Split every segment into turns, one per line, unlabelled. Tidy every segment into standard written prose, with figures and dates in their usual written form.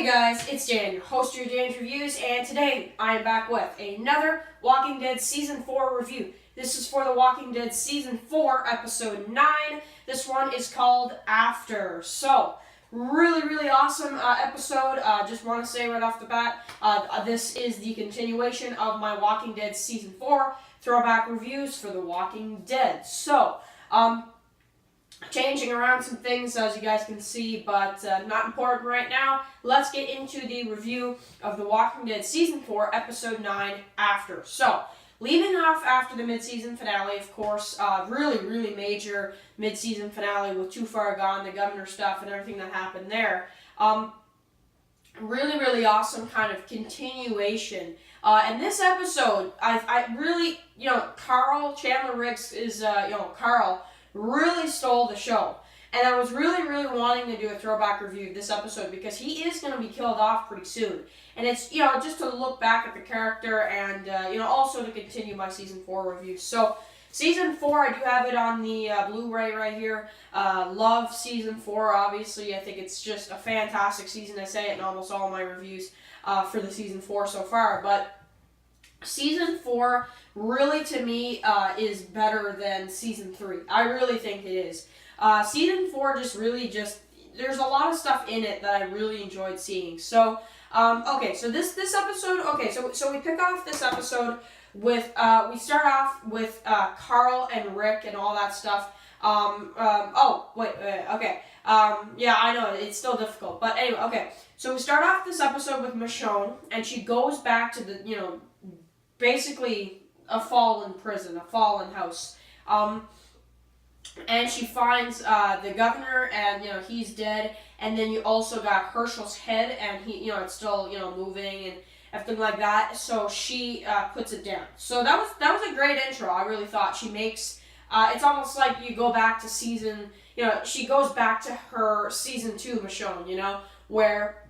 guys, it's Dan, your host of your Dan's Reviews, and today I am back with another Walking Dead Season 4 review. This is for The Walking Dead Season 4, Episode 9. This one is called After. So, really awesome episode. Just want to say right off the bat, this is the continuation of my Walking Dead Season 4 throwback reviews for The Walking Dead. So, changing around some things, as you guys can see, but not important right now. Let's get into the review of The Walking Dead Season 4, Episode 9, After. So, leaving off after the mid-season finale, of course, really major mid-season finale with Too Far Gone, the governor stuff, and everything that happened there. Really awesome kind of continuation. And this episode, I really, Carl, Chandler Riggs is, Carl, really stole the show. And I was really wanting to do a throwback review of this episode because he is going to be killed off pretty soon. And it's, just to look back at the character and, also to continue my Season 4 review. So, Season 4, I do have it on the Blu-ray right here. Love Season 4, obviously. I think it's just a fantastic season. I say it in almost all my reviews for the Season 4 so far. But Season 4 really, to me, is better than Season 3. I really think it is. Season 4 there's a lot of stuff in it that I really enjoyed seeing. So, okay, so this episode, so we pick off this episode with, we start off with Carl and Rick and all that stuff. Yeah, I know, it's still difficult. But anyway, okay, so we start off this episode with Michonne, and she goes back to the, basically a fallen prison, a fallen house. And she finds the governor, and he's dead. And then you also got Hershel's head, and he, it's still moving and everything like that. So she puts it down. So that was a great intro. I really thought she makes. It's almost like you go back to season. She goes back to her season 2 Michonne. Where.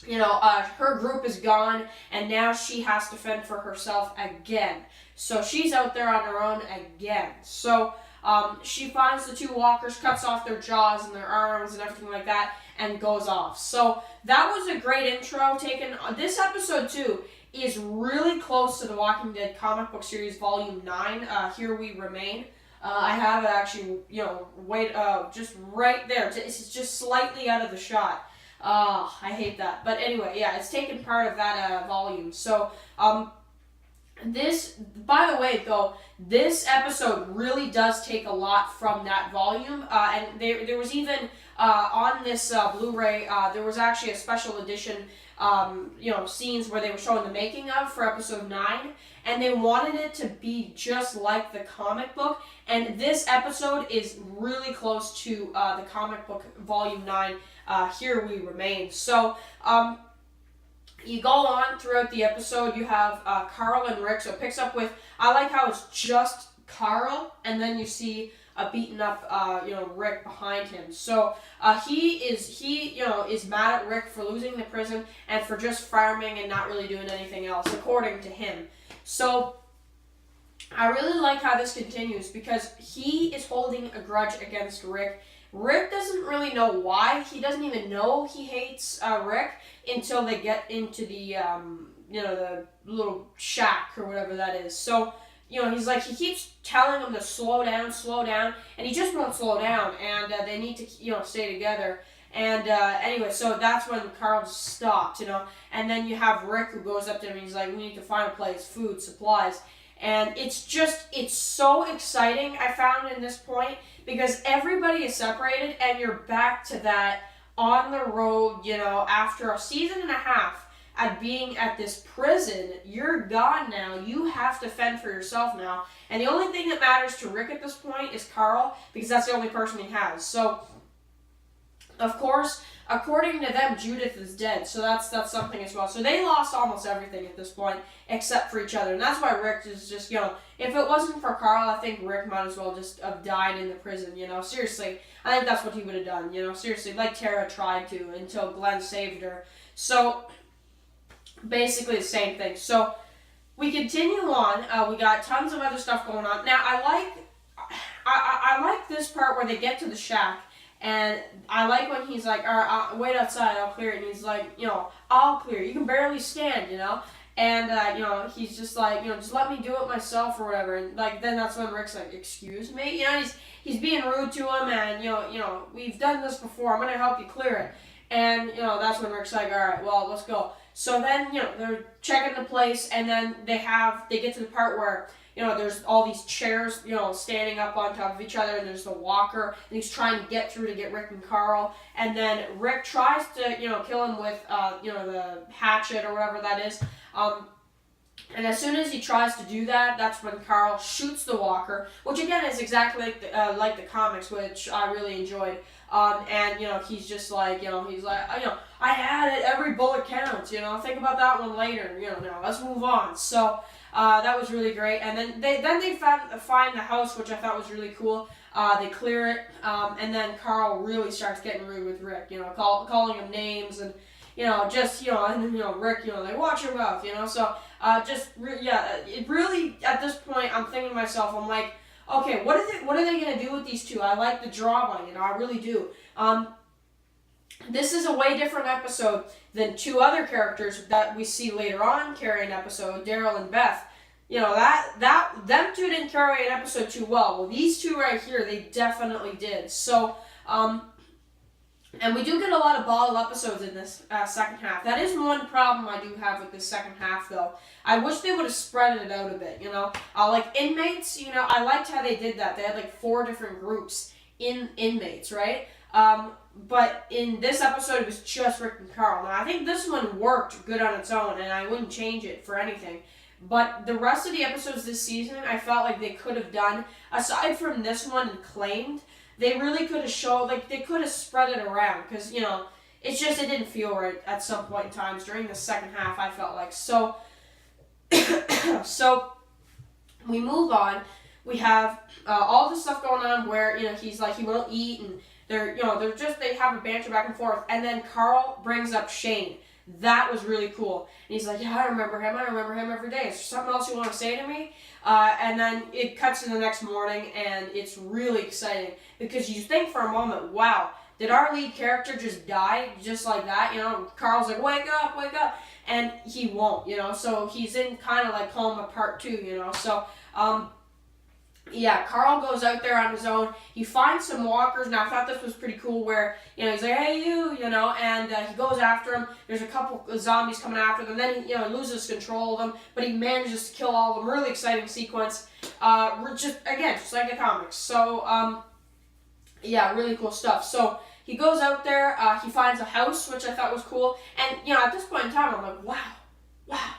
Her group is gone, and now she has to fend for herself again. So she's out there on her own again. So she finds the 2 walkers, cuts off their jaws and their arms and everything like that, and goes off. So that was a great intro taken. This episode, too, is really close to the Walking Dead comic book series, Volume 9, Here We Remain. I have it actually, just right there. It's just slightly out of the shot. I hate that. But anyway, yeah, it's taken part of that volume. So, by the way, though, this episode really does take a lot from that volume. And there was even, on this Blu-ray, there was actually a special edition, scenes where they were showing the making of for episode 9. And they wanted it to be just like the comic book. And this episode is really close to the comic book volume 9, Here We Remain. So, you go on throughout the episode, you have Carl and Rick, so it picks up with, I like how it's just Carl, and then you see a beaten up, Rick behind him. So, he is mad at Rick for losing the prison, and for just farming and not really doing anything else, according to him. So, I really like how this continues, because he is holding a grudge against Rick. Rick doesn't really know why. He doesn't even know he hates Rick until they get into the, the little shack or whatever that is. So, he's like, he keeps telling him to slow down, and he just won't slow down, and they need to, stay together. And anyway, so that's when Carl just stopped, and then you have Rick who goes up to him and he's like, we need to find a place, food, supplies. And it's so exciting, I found in this point, because everybody is separated and you're back to that on the road, after a season and a half at being at this prison, you're gone now. You have to fend for yourself now. And the only thing that matters to Rick at this point is Carl, because that's the only person he has. So, of course, according to them, Judith is dead, so that's something as well. So they lost almost everything at this point, except for each other. And that's why Rick is just, if it wasn't for Carl, I think Rick might as well just have died in the prison, Seriously, I think that's what he would have done, Seriously, like Tara tried to until Glenn saved her. So, basically the same thing. So, we continue on. We got tons of other stuff going on. Now, I like this part where they get to the shack, And I like when he's like, all right, wait outside, I'll clear it. And he's like, I'll clear it. You can barely stand, And, he's just like, just let me do it myself or whatever. And, like, then that's when Rick's like, excuse me? He's being rude to him and, we've done this before. I'm going to help you clear it. And, that's when Rick's like, all right, well, let's go. So then, they're checking the place and then they get to the part where, there's all these chairs, standing up on top of each other, and there's the walker, and he's trying to get through to get Rick and Carl, and then Rick tries to, kill him with, the hatchet or whatever that is, and as soon as he tries to do that, that's when Carl shoots the walker, which again is exactly like the comics, which I really enjoyed. And he's just like, he's like, I had it. Every bullet counts. Think about that one later. Now let's move on. So that was really great. And then they find the house, which I thought was really cool. They clear it, and then Carl really starts getting rude with Rick. Calling him names and. Rick, they watch your mouth, so, it really, at this point, I'm thinking to myself, I'm like, okay, what are they going to do with these two? I like the drama, I really do. This is a way different episode than two other characters that we see later on carry an episode, Daryl and Beth. Them two didn't carry an episode too well. Well, these two right here, they definitely did. So, and we do get a lot of bottle episodes in this second half. That is one problem I do have with this second half, though. I wish they would have spread it out a bit, Like inmates, I liked how they did that. They had like 4 different groups in inmates, right? But in this episode, it was just Rick and Carl. Now, I think this one worked good on its own, and I wouldn't change it for anything. But the rest of the episodes this season, I felt like they could have done, aside from this one and Claimed, they really could have showed, they could have spread it around, because, it didn't feel right at some point in times during the second half, I felt like. So, so we move on. We have all this stuff going on where, he's like, he won't eat, and they have a banter back and forth, and then Carl brings up Shane. That was really cool. And he's like, yeah, I remember him every day. Is there something else you want to say to me? And then it cuts to the next morning, and it's really exciting, because you think for a moment, wow, did our lead character just die just like that? Carl's like, wake up, and he won't, so he's in kind of like coma part 2, so, yeah, Carl goes out there on his own. He finds some walkers. Now, I thought this was pretty cool where, he's like, hey, you, and he goes after him. There's a couple of zombies coming after them. Then he, loses control of them, but he manages to kill all of them. Really exciting sequence. Just like the comics. So, yeah, really cool stuff. So, he goes out there. He finds a house, which I thought was cool. And, at this point in time, I'm like, wow,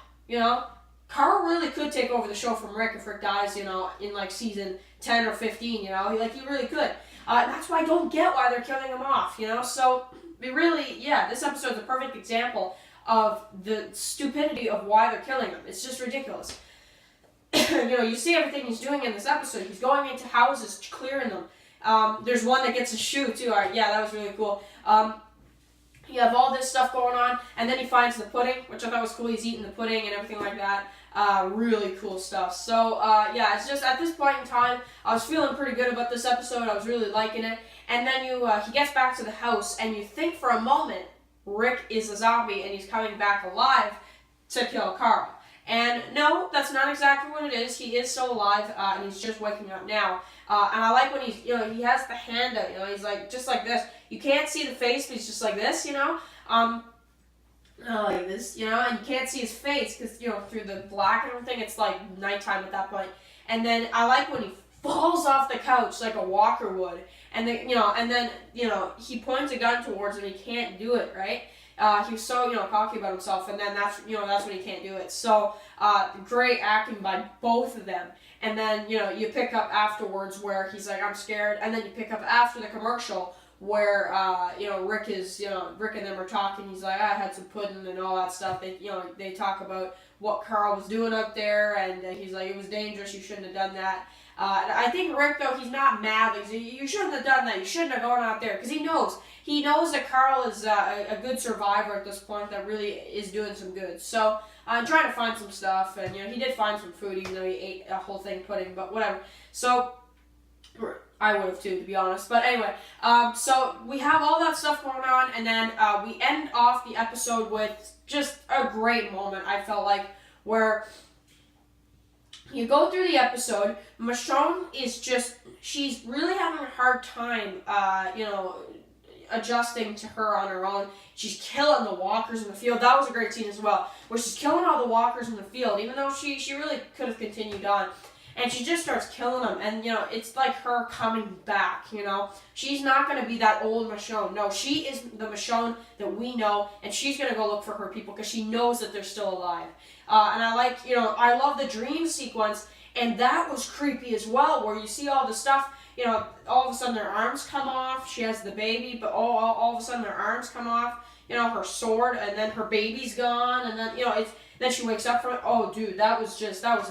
Carl really could take over the show from Rick if Rick dies, in like season 10 or 15, he really could. That's why I don't get why they're killing him off, So, this episode's a perfect example of the stupidity of why they're killing him. It's just ridiculous. You see everything he's doing in this episode. He's going into houses, clearing them. There's one that gets a shoe, too. That was really cool. You have all this stuff going on, and then he finds the pudding, which I thought was cool. He's eating the pudding and everything like that. Really cool stuff. So, it's just at this point in time, I was feeling pretty good about this episode. I was really liking it. And then he gets back to the house, and you think for a moment Rick is a zombie and he's coming back alive to kill Carl. And no, that's not exactly what it is. He is still alive, and he's just waking up now. And I like when he's, he has the hand out, he's like, just like this. You can't see the face, but he's just like this, like this, and you can't see his face because, through the black and everything, it's like nighttime at that point. And then I like when he falls off the couch like a walker would, and then, he points a gun towards him, he can't do it, right? He was so, cocky about himself, and then that's when he can't do it. So, great acting by both of them. And then, you pick up afterwards where he's like, I'm scared, and then you pick up after the commercial where, Rick and them are talking. He's like, I had some pudding and all that stuff. They talk about what Carl was doing up there, and he's like, it was dangerous, you shouldn't have done that. I think Rick, though, he's not mad. Like, you shouldn't have done that. You shouldn't have gone out there, because he knows that Carl is a good survivor at this point that really is doing some good. So I'm trying to find some stuff, and he did find some food, even though he ate a whole thing pudding, but whatever. So I would have too, to be honest. But anyway, so we have all that stuff going on, and then we end off the episode with just a great moment, I felt like, where you go through the episode, Michonne is just, she's really having a hard time, adjusting to her on her own. She's killing the walkers in the field. That was a great scene as well, where she's killing all the walkers in the field, even though she really could have continued on. And she just starts killing them, and, it's like her coming back, She's not going to be that old Michonne. No, she is the Michonne that we know, and she's going to go look for her people because she knows that they're still alive. And I like, I love the dream sequence, and that was creepy as well, where you see all the stuff, all of a sudden their arms come off. She has the baby, but all of a sudden their arms come off, her sword, and then her baby's gone, and then, then she wakes up from it. Oh, dude, that was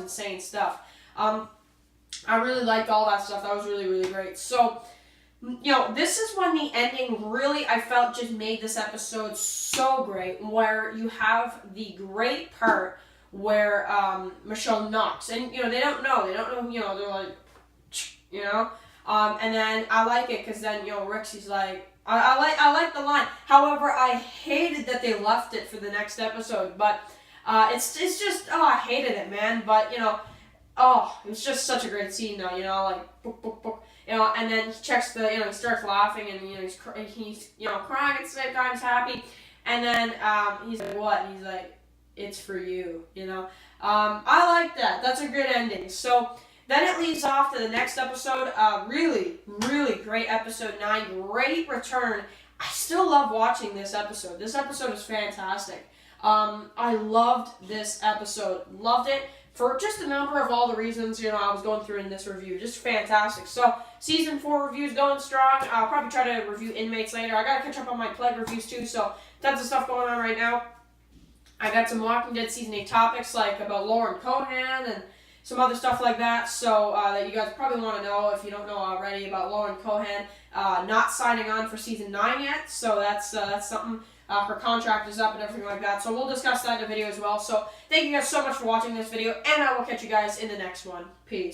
insane stuff. I really liked all that stuff. That was really, really great. So, this is when the ending really, I felt, just made this episode so great, where you have the great part where Michonne knocks, and they don't know, they're like, and then I like it because then Rixie's like, I like the line. However, I hated that they left it for the next episode, but it's just, I hated it, man. But it was just such a great scene though, like book, book, book, and then he checks the, he starts laughing, and he's crying at the same time, he's happy, and then he's like, what? And he's like, it's for you, I like that. That's a good ending. So then it leads off to the next episode. Really, really great episode 9. Great return. I still love watching this episode. This episode is fantastic. I loved this episode. Loved it for just a number of all the reasons, I was going through in this review. Just fantastic. So, Season 4 reviews going strong. I'll probably try to review Inmates later. I gotta catch up on my Plague reviews too, so tons of stuff going on right now. I got some Walking Dead Season 8 topics, like about Lauren Cohan and some other stuff like that, so that you guys probably want to know if you don't know already about Lauren Cohan not signing on for Season 9 yet, so that's something. Her contract is up and everything like that, so we'll discuss that in a video as well. So thank you guys so much for watching this video, and I will catch you guys in the next one. Peace.